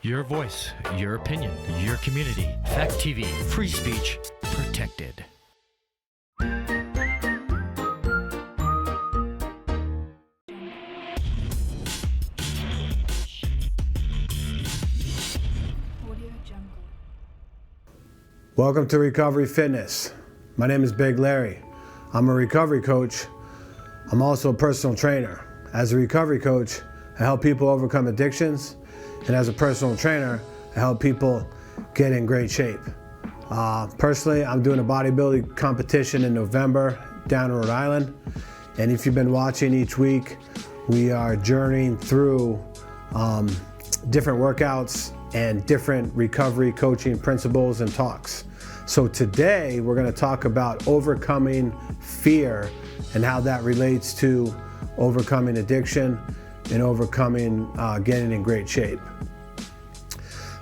Your voice, your opinion, your community. Fact TV, free speech, protected. Welcome to Recovery Fitness. My name is Big Larry. I'm a recovery coach. I'm also a personal trainer. As a recovery coach, I help people overcome addictions, and as a personal trainer, I help people get in great shape. Personally, I'm doing a bodybuilding competition in November down in Rhode Island, and if you've been watching each week, we are journeying through different workouts and different recovery coaching principles and talks. So today we're going to talk about overcoming fear and how that relates to overcoming addiction and overcoming getting in great shape.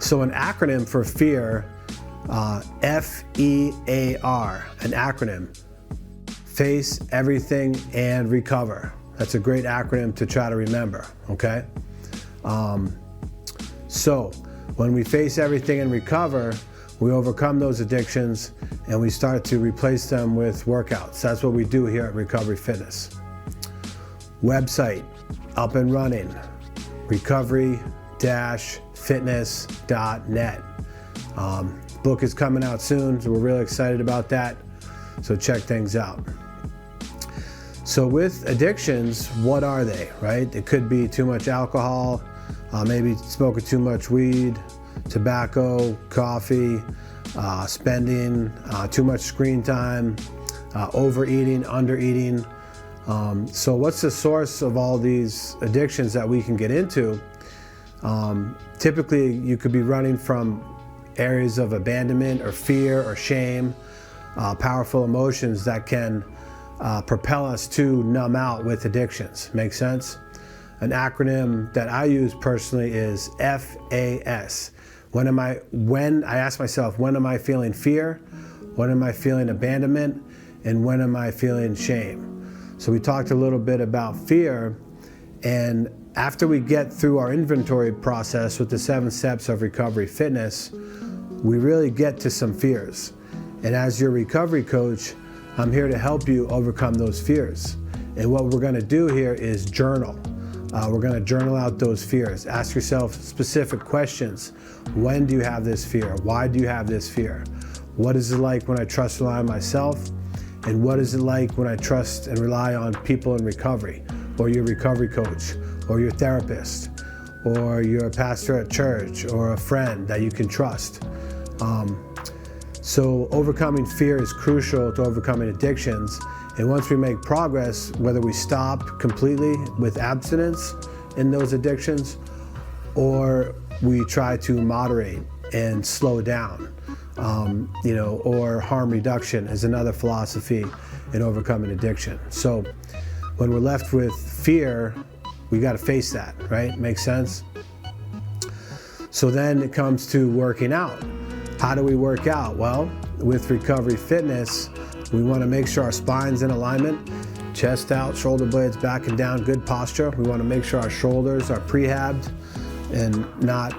So an acronym for fear, F-E-A-R, an acronym, face, everything, and recover. That's a great acronym to try to remember, okay? So when we face everything and recover, we overcome those addictions and we start to replace them with workouts. That's what we do here at Recovery Fitness. Website, up and running, recovery-fitness.net. Book is coming out soon, so we're really excited about that. So check things out. So with addictions, what are they, right? It could be too much alcohol, maybe smoking too much weed, tobacco, coffee, spending too much screen time, overeating, undereating. So what's the source of all these addictions that we can get into? Typically, you could be running from areas of abandonment or fear or shame, powerful emotions that can propel us to numb out with addictions. Make sense? An acronym that I use personally is FAS. When I ask myself, when am I feeling fear? When am I feeling abandonment? And when am I feeling shame? So we talked a little bit about fear, and after we get through our inventory process with the 7 steps of recovery fitness, we really get to some fears. And as your recovery coach, I'm here to help you overcome those fears. And what we're gonna do here is journal. We're gonna journal out those fears. Ask yourself specific questions. When do you have this fear? Why do you have this fear? What is it like when I trust and rely on myself? And what is it like when I trust and rely on people in recovery, or your recovery coach, or your therapist, or your pastor at church, or a friend that you can trust? So overcoming fear is crucial to overcoming addictions. And once we make progress, whether we stop completely with abstinence in those addictions, or we try to moderate and slow down, or harm reduction is another philosophy in overcoming addiction. So when we're left with fear, we got to face that, right? Makes sense? So then it comes to working out. How do we work out? Well, with Recovery Fitness, we want to make sure our spine's in alignment, chest out, shoulder blades back and down, good posture. We want to make sure our shoulders are prehabbed and not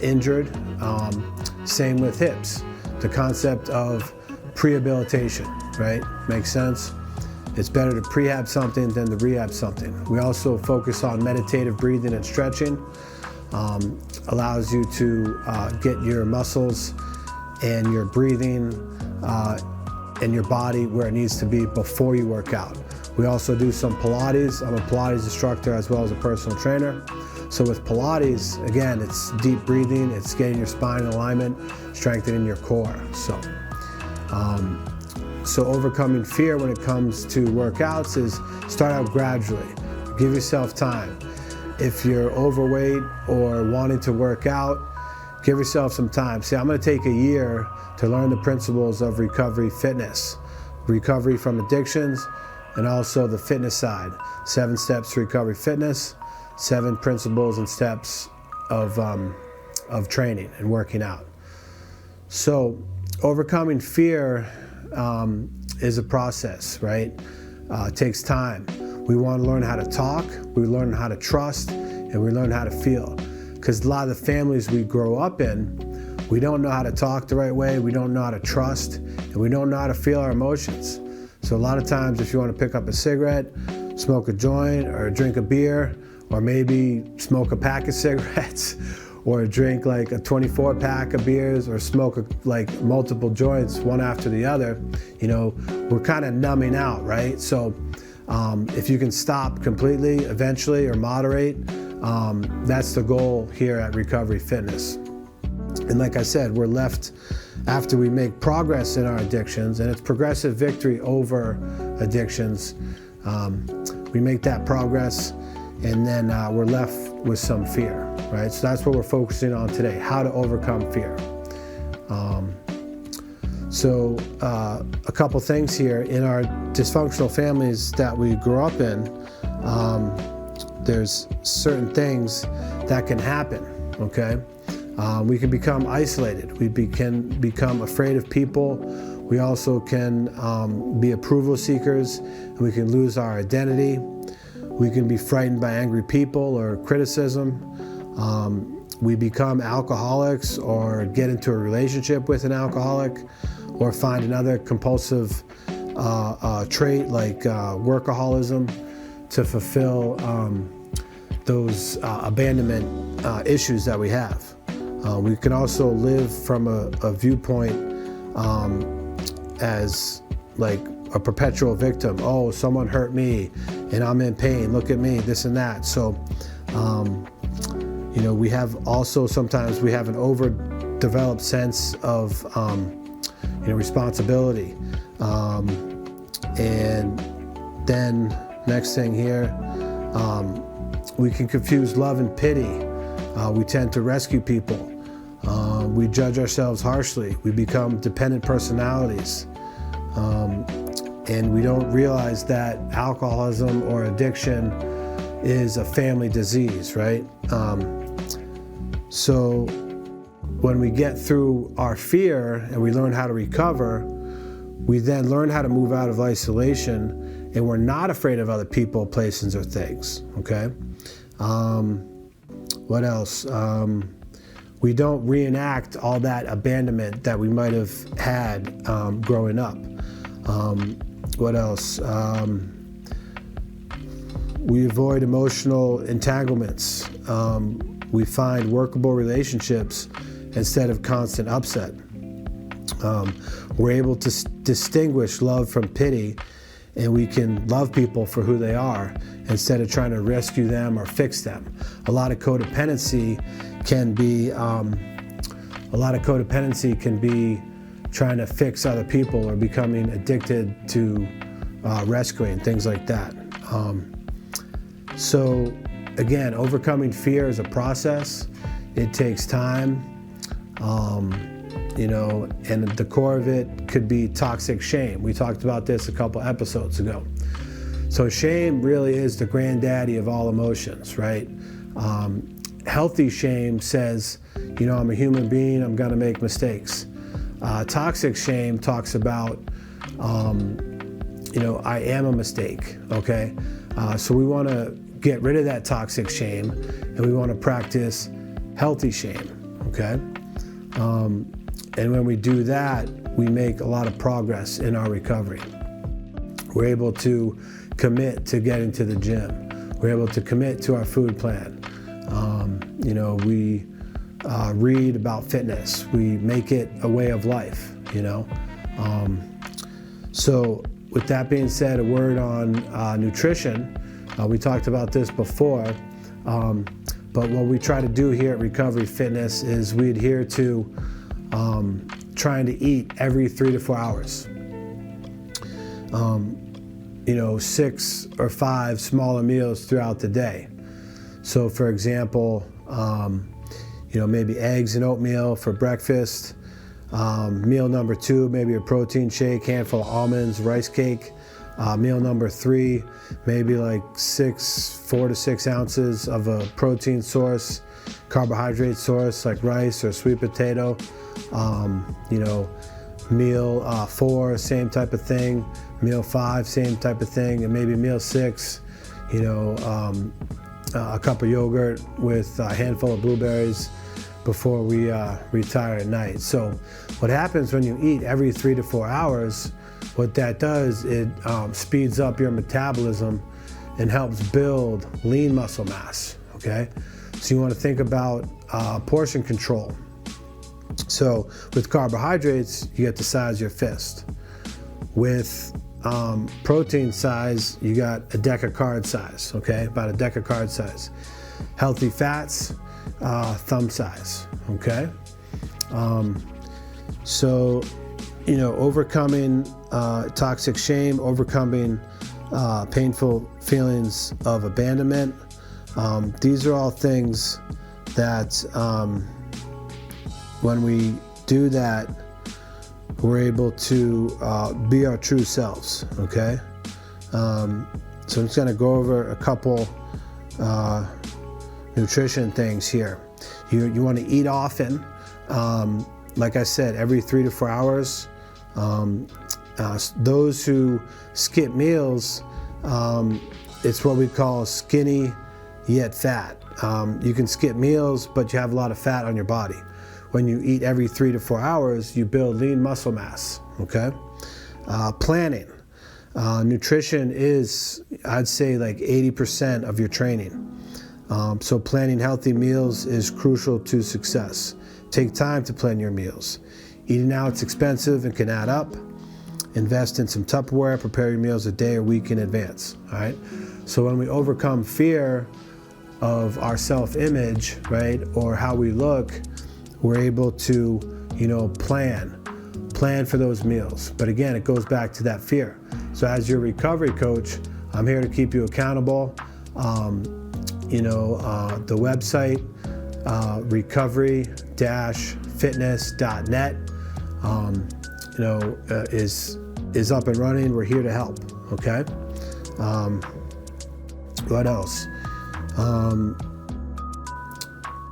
injured. Same with hips. The concept of prehabilitation, right? Makes sense? It's better to prehab something than to rehab something. We also focus on meditative breathing and stretching. Allows you to get your muscles and your breathing and your body where it needs to be before you work out. We also do some Pilates. I'm a Pilates instructor as well as a personal trainer. So with Pilates, again, it's deep breathing, it's getting your spine in alignment, strengthening your core. So overcoming fear when it comes to workouts is start out gradually. Give yourself time. If you're overweight or wanting to work out, give yourself some time. See, I'm gonna take a year to learn the principles of recovery fitness, recovery from addictions, and also the fitness side. 7 steps to recovery fitness, 7 principles and steps of training and working out. So overcoming fear is a process, right? It takes time. We want to learn how to talk, we learn how to trust, and we learn how to feel. because a lot of the families we grow up in, we don't know how to talk the right way, we don't know how to trust, and we don't know how to feel our emotions. So a lot of times if you want to pick up a cigarette, smoke a joint, or drink a beer, or maybe smoke a pack of cigarettes, or drink like a 24 pack of beers, or smoke like multiple joints one after the other, you know, we're kind of numbing out, right? So if you can stop completely eventually or moderate, that's the goal here at Recovery Fitness. And like I said, we're left after we make progress in our addictions, and it's progressive victory over addictions. We make that progress, and then we're left with some fear, right? So that's what we're focusing on today, how to overcome fear. A couple things here. In our dysfunctional families that we grew up in, there's certain things that can happen, okay? We can become isolated. We can become afraid of people. We also can be approval seekers, and we can lose our identity. We can be frightened by angry people or criticism. We become alcoholics or get into a relationship with an alcoholic, or find another compulsive trait like workaholism to fulfill those abandonment issues that we have. We can also live from a viewpoint as like a perpetual victim. Oh, someone hurt me and I'm in pain, look at me, this and that. So, you know, we have also, sometimes we have an overdeveloped sense of, you know, responsibility. And then next thing here, we can confuse love and pity. We tend to rescue people. We judge ourselves harshly. We become dependent personalities. And we don't realize that alcoholism or addiction is a family disease, right? So when we get through our fear and we learn how to recover, we then learn how to move out of isolation, and we're not afraid of other people, places, or things, okay? What else? We don't reenact all that abandonment that we might have had growing up. What else? We avoid emotional entanglements. We find workable relationships instead of constant upset. We're able to distinguish love from pity, and we can love people for who they are instead of trying to rescue them or fix them. A lot of codependency can be trying to fix other people or becoming addicted to rescuing, things like that. So again, overcoming fear is a process. It takes time, you know, and the core of it could be toxic shame. We talked about this a couple episodes ago. So shame really is the granddaddy of all emotions, right? Healthy shame says, you know, I'm a human being, I'm gonna make mistakes. Toxic shame talks about, you know, I am a mistake, okay? So we wanna get rid of that toxic shame, and we wanna practice healthy shame, okay? And when we do that, we make a lot of progress in our recovery. We're able to commit to getting to the gym. We're able to commit to our food plan. You know, we read about fitness. We make it a way of life, you know. So with that being said, a word on nutrition. We talked about this before, but what we try to do here at Recovery Fitness is we adhere to trying to eat every 3 to 4 hours. You know, 6 or 5 smaller meals throughout the day. So for example, you know, maybe eggs and oatmeal for breakfast. Meal number 2, maybe a protein shake, handful of almonds, rice cake. Meal number 3, maybe like 4 to 6 ounces of a protein source, carbohydrate source like rice or sweet potato. You know, meal 4, same type of thing. Meal 5, same type of thing. And maybe meal 6, you know, a cup of yogurt with a handful of blueberries before we retire at night. So what happens when you eat every 3 to 4 hours, what that does, it speeds up your metabolism and helps build lean muscle mass, okay? So you want to think about portion control. So with carbohydrates, you get the size of your fist. With protein size, you got a deck of card size, okay? About a deck of card size. Healthy fats, thumb size, okay? So, you know, overcoming toxic shame, overcoming painful feelings of abandonment, these are all things that when we do that, we're able to be our true selves, okay? So I'm just gonna go over a couple nutrition things here. You wanna eat often. Like I said, every 3 to 4 hours. Those who skip meals, it's what we call skinny yet fat. You can skip meals, but you have a lot of fat on your body. When you eat every 3 to 4 hours, you build lean muscle mass, okay? Planning. Nutrition is, I'd say, like 80% of your training. So planning healthy meals is crucial to success. Take time to plan your meals. Eating out's expensive and can add up. Invest in some Tupperware, prepare your meals a day or week in advance, all right? So when we overcome fear of our self-image, right, or how we look, we're able to, you know, plan for those meals. But again, it goes back to that fear. So as your recovery coach, I'm here to keep you accountable. You know, the website, recovery-fitness.net, you know, is up and running. We're here to help, okay? What else?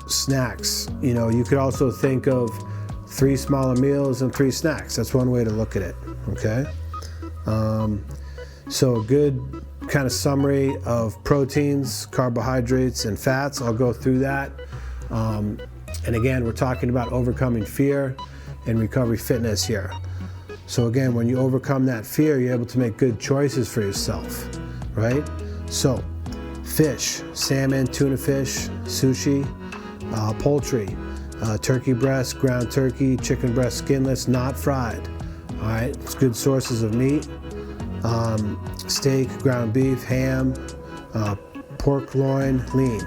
Snacks. You know, you could also think of 3 smaller meals and 3 snacks. That's one way to look at it, okay? So a good kind of summary of proteins, carbohydrates, and fats. I'll go through that. And again, we're talking about overcoming fear and recovery fitness here. So again, when you overcome that fear, you're able to make good choices for yourself, right? So fish, salmon, tuna fish, sushi, poultry, turkey breast, ground turkey, chicken breast skinless, not fried. All right, it's good sources of meat. Steak, ground beef, ham, pork loin, lean.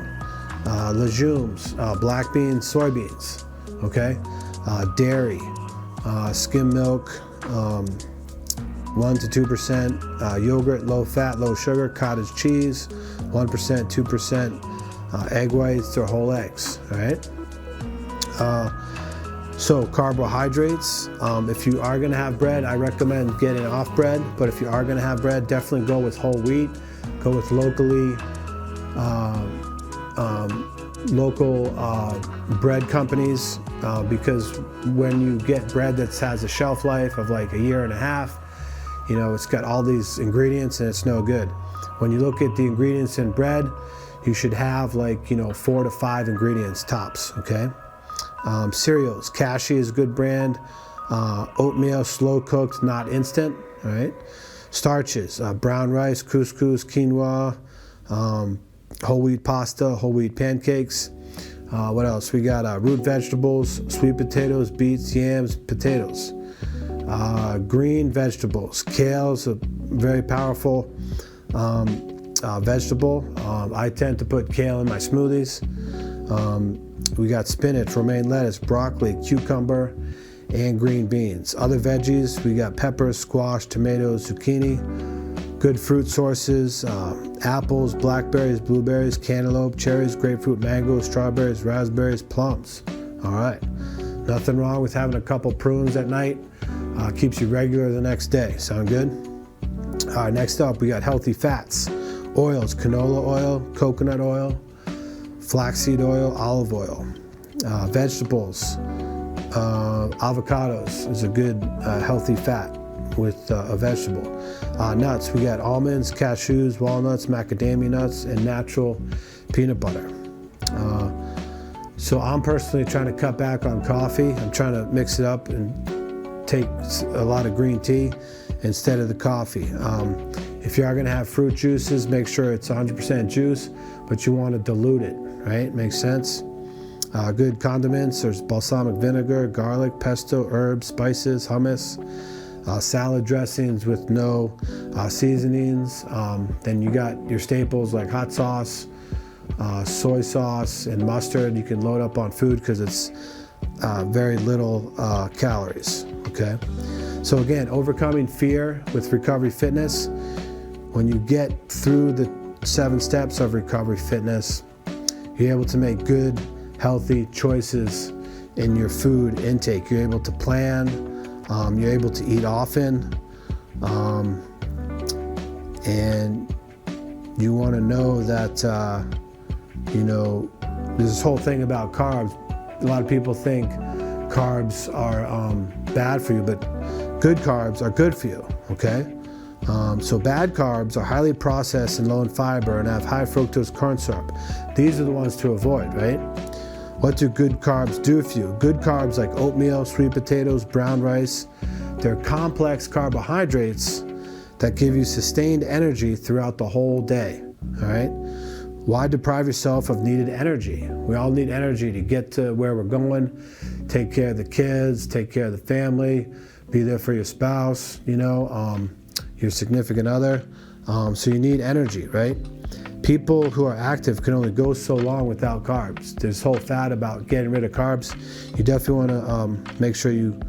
Legumes, black beans, soybeans, okay? Dairy, skim milk, 1 to 2%, yogurt, low fat, low sugar, cottage cheese, 1%, 2%, egg whites or whole eggs, all right? So carbohydrates, if you are gonna have bread, I recommend getting off bread, but if you are gonna have bread, definitely go with whole wheat, go with local bread companies, because when you get bread that has a shelf life of like 1.5 years, you know, it's got all these ingredients and it's no good. When you look at the ingredients in bread, you should have like, you know, 4 to 5 ingredients tops, okay? Cereals, Kashi is a good brand. Oatmeal, slow cooked, not instant, all right? Starches, brown rice, couscous, quinoa, whole wheat pasta, whole wheat pancakes. What else? We got root vegetables, sweet potatoes, beets, yams, potatoes. Green vegetables, kale's a very powerful vegetable. I tend to put kale in my smoothies. We got spinach, romaine lettuce, broccoli, cucumber, and green beans. Other veggies, we got peppers, squash, tomatoes, zucchini. Good fruit sources, apples, blackberries, blueberries, cantaloupe, cherries, grapefruit, mangoes, strawberries, raspberries, plums. All right, nothing wrong with having a couple prunes at night. Keeps you regular the next day. Sound good? All right, next up, we got healthy fats. Oils, canola oil, coconut oil, flaxseed oil, olive oil. Vegetables, avocados is a good healthy fat with a vegetable. Nuts, we got almonds, cashews, walnuts, macadamia nuts, and natural peanut butter. So I'm personally trying to cut back on coffee. I'm trying to mix it up and take a lot of green tea instead of the coffee. If you are going to have fruit juices, make sure it's 100% juice, but you want to dilute it, right? Makes sense? Good condiments, there's balsamic vinegar, garlic, pesto, herbs, spices, hummus, salad dressings with no seasonings. Then you got your staples like hot sauce, soy sauce, and mustard. You can load up on food because it's very little calories, okay? So again, overcoming fear with Recovery Fitness. When you get through the 7 steps of Recovery Fitness, you're able to make good, healthy choices in your food intake. You're able to plan, you're able to eat often, and you want to know that, there's this whole thing about carbs. A lot of people think carbs are bad for you, but good carbs are good for you, okay? So bad carbs are highly processed and low in fiber and have high fructose corn syrup. These are the ones to avoid, right? What do good carbs do for you? Good carbs like oatmeal, sweet potatoes, brown rice, they're complex carbohydrates that give you sustained energy throughout the whole day, all right? Why deprive yourself of needed energy? We all need energy to get to where we're going, take care of the kids, take care of the family, be there for your spouse, your significant other. So you need energy, right? People who are active can only go so long without carbs. There's this whole fad about getting rid of carbs. You definitely want to make sure you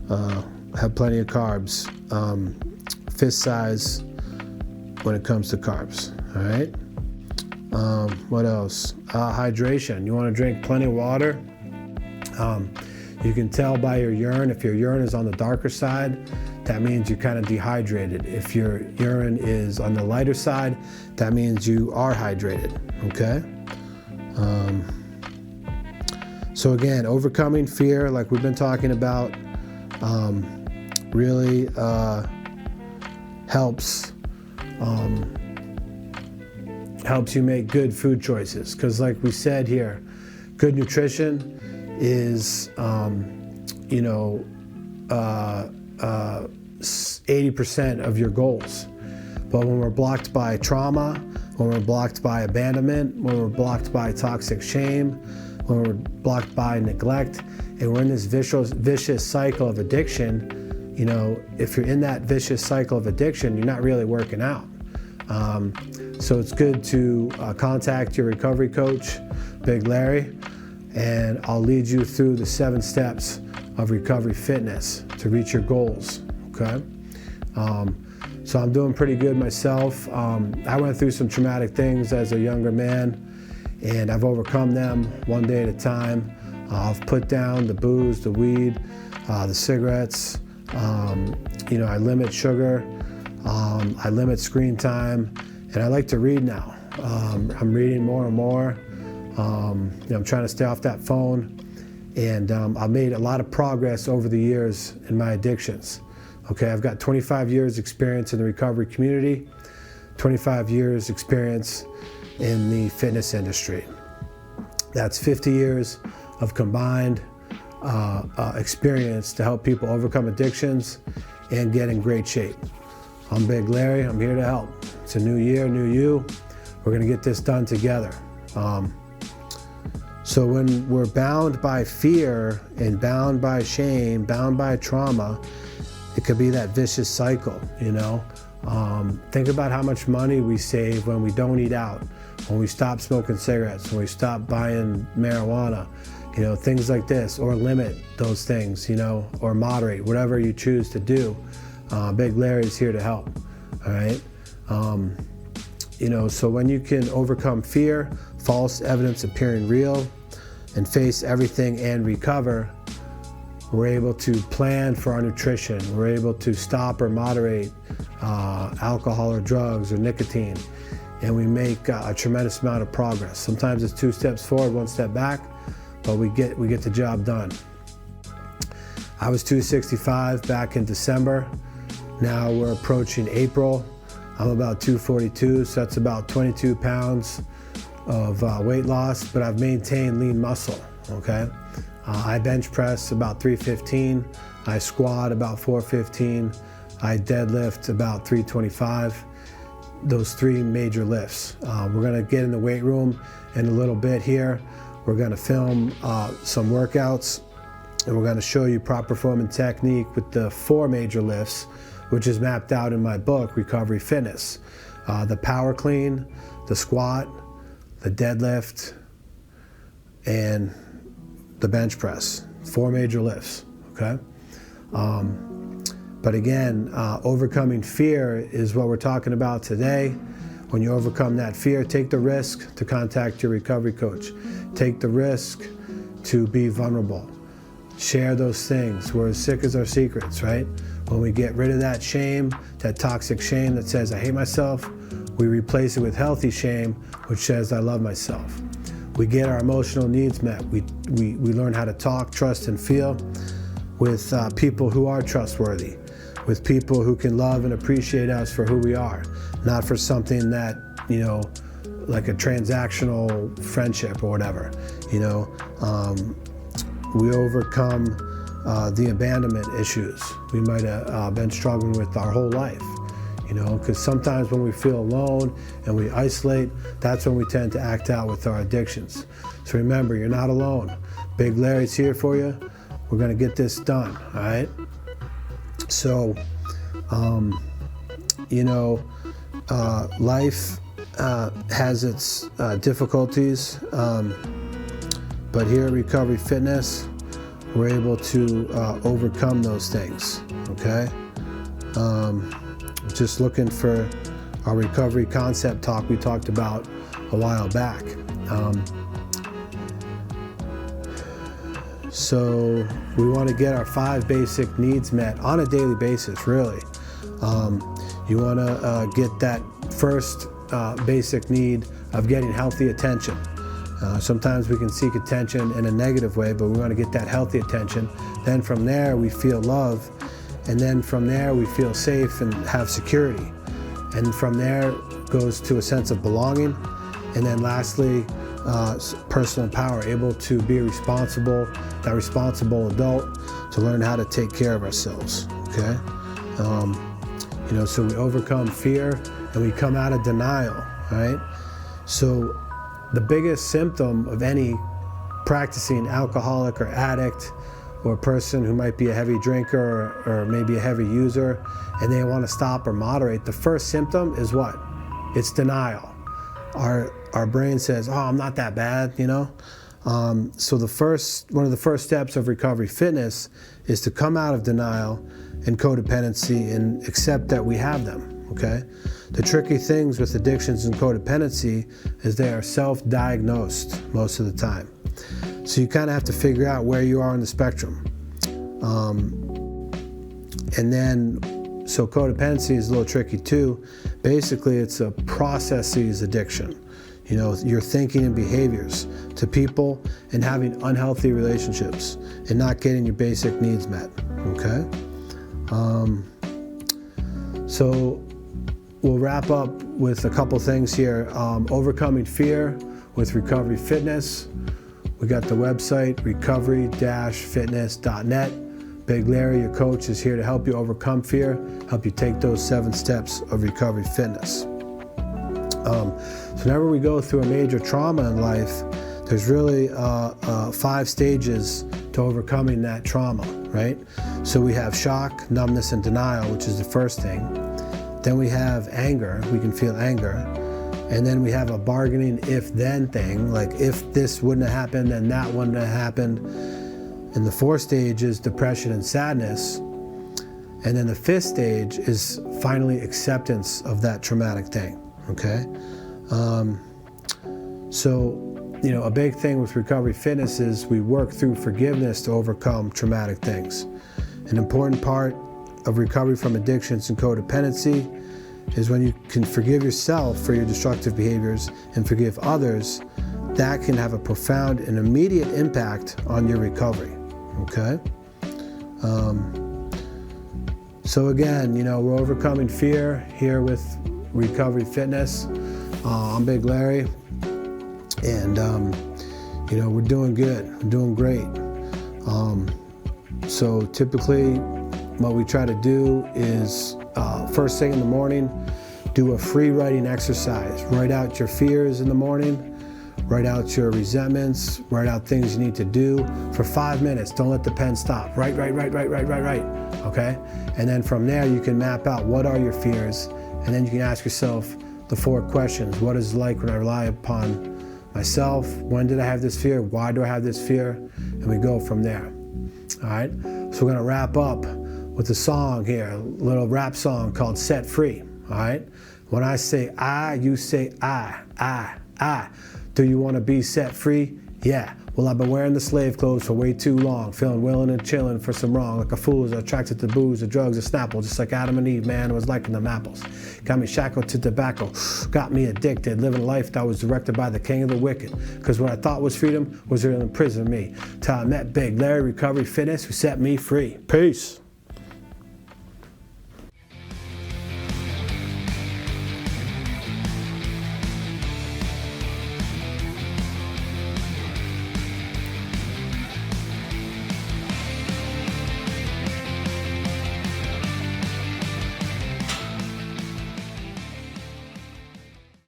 have plenty of carbs, fist size when it comes to carbs, all right? What else? Hydration. You want to drink plenty of water. You can tell by your urine. If your urine is on the darker side, that means you're kind of dehydrated. If your urine is on the lighter side, that means you are hydrated, okay? So again, overcoming fear, like we've been talking about, really helps you make good food choices. Because like we said here, good nutrition is, 80% of your goals. But when we're blocked by trauma, when we're blocked by abandonment, when we're blocked by toxic shame, when we're blocked by neglect, and we're in this vicious cycle of addiction, if you're in that vicious cycle of addiction, you're not really working out. So it's good to contact your recovery coach, Big Larry, and I'll lead you through the 7 steps of Recovery Fitness to reach your goals, okay? So I'm doing pretty good myself. I went through some traumatic things as a younger man, and I've overcome them one day at a time. I've put down the booze, the weed, the cigarettes. I limit sugar. I limit screen time, and I like to read now. I'm reading more and more. I'm trying to stay off that phone, and I've made a lot of progress over the years in my addictions. Okay, I've got 25 years experience in the recovery community, 25 years experience in the fitness industry. That's 50 years of combined experience to help people overcome addictions and get in great shape. I'm Big Larry, I'm here to help. It's a new year, new you. We're gonna get this done together. So when we're bound by fear and bound by shame, bound by trauma, it could be that vicious cycle, Think about how much money we save when we don't eat out, when we stop smoking cigarettes, when we stop buying marijuana, things like this, or limit those things, or moderate, whatever you choose to do. Big Larry's here to help, all right? So when you can overcome fear, false evidence appearing real, and face everything and recover, we're able to plan for our nutrition. We're able to stop or moderate alcohol or drugs or nicotine, and we make a tremendous amount of progress. Sometimes it's 2 steps forward, 1 step back, but we get the job done. I was 265 back in December. Now we're approaching April. I'm about 242, so that's about 22 pounds weight loss, but I've maintained lean muscle, okay? I bench press about 315, I squat about 415, I deadlift about 325, those 3 major lifts. We're gonna get in the weight room in a little bit here. We're gonna film some workouts, and we're gonna show you proper form and technique with the 4 major lifts, which is mapped out in my book, Recovery Fitness. The power clean, the squat, the deadlift, and the bench press. 4 major lifts, okay? But again, overcoming fear is what we're talking about today. When you overcome that fear, take the risk to contact your recovery coach. Take the risk to be vulnerable. Share those things. We're as sick as our secrets, right? When we get rid of that shame, that toxic shame that says, I hate myself, we replace it with healthy shame, which says, I love myself. We get our emotional needs met. We learn how to talk, trust, and feel with people who are trustworthy, with people who can love and appreciate us for who we are, not for something that, you know, like a transactional friendship or whatever, you know. We overcome the abandonment issues we might have been struggling with our whole life, you know, because sometimes when we feel alone and we isolate, that's when we tend to act out with our addictions. So remember, you're not alone. Big Larry's here for you. We're gonna get this done, all right? So, you know, life has its difficulties, but here at Recovery Fitness, we're able to overcome those things, okay? Just looking for our recovery concept talk we talked about a while back. So we want to get our 5 basic needs met on a daily basis, really. You want to get that first basic need of getting healthy attention. Sometimes we can seek attention in a negative way, but we want to get that healthy attention. Then from there we feel love, and then from there we feel safe and have security. And from there goes to a sense of belonging, and then lastly, personal power, able to be responsible, that responsible adult, to learn how to take care of ourselves, okay? You know, so we overcome fear and we come out of denial, right? So the biggest symptom of any practicing alcoholic or addict or person who might be a heavy drinker or maybe a heavy user and they want to stop or moderate, the first symptom is what? It's denial. Our brain says, oh, I'm not that bad, you know? So one of the first steps of Recovery Fitness is to come out of denial and codependency and accept that we have them, okay? The tricky things with addictions and codependency is they are self-diagnosed most of the time. So you kind of have to figure out where you are on the spectrum. And then, so codependency is a little tricky too. Basically, it's a processes addiction. You know, your thinking and behaviors to people and having unhealthy relationships and not getting your basic needs met, okay? So we'll wrap up with a couple things here. Overcoming fear with Recovery Fitness. We got the website, recovery-fitness.net. Big Larry, your coach, is here to help you overcome fear, help you take those 7 steps of Recovery Fitness. So whenever we go through a major trauma in life, there's really 5 stages to overcoming that trauma, right? So we have shock, numbness, and denial, which is the first thing. Then we have anger, we can feel anger. And then we have a bargaining if-then thing, like if this wouldn't have happened, then that wouldn't have happened. And the 4th stage is depression and sadness. And then the 5th stage is finally acceptance of that traumatic thing, okay? So, you know, a big thing with Recovery Fitness is we work through forgiveness to overcome traumatic things. An important part of recovery from addictions and codependency is when you can forgive yourself for your destructive behaviors and forgive others, that can have a profound and immediate impact on your recovery, okay? So again, you know, we're overcoming fear here with Recovery Fitness. I'm Big Larry. And, we're doing good, we're doing great. So typically what we try to do is first thing in the morning, do a free writing exercise. Write out your fears in the morning, write out your resentments, write out things you need to do for 5 minutes. Don't let the pen stop. Write, okay? And then from there you can map out what are your fears, and then you can ask yourself the 4 questions. What is it like when I rely upon myself? When did I have this fear? Why do I have this fear? And we go from there. All right? So we're gonna wrap up with a song here, a little rap song called Set Free. All right? When I say I, you say I. Do you want to be set free? Yeah. Well, I've been wearing the slave clothes for way too long, feeling willing and chilling for some wrong, like a fool is attracted to booze, the drugs, the Snapple, just like Adam and Eve, man, it was liking them apples. Got me shackled to tobacco, got me addicted, living a life that was directed by the king of the wicked, because what I thought was freedom was really in prison me, till I met Big Larry Recovery Fitness, who set me free. Peace.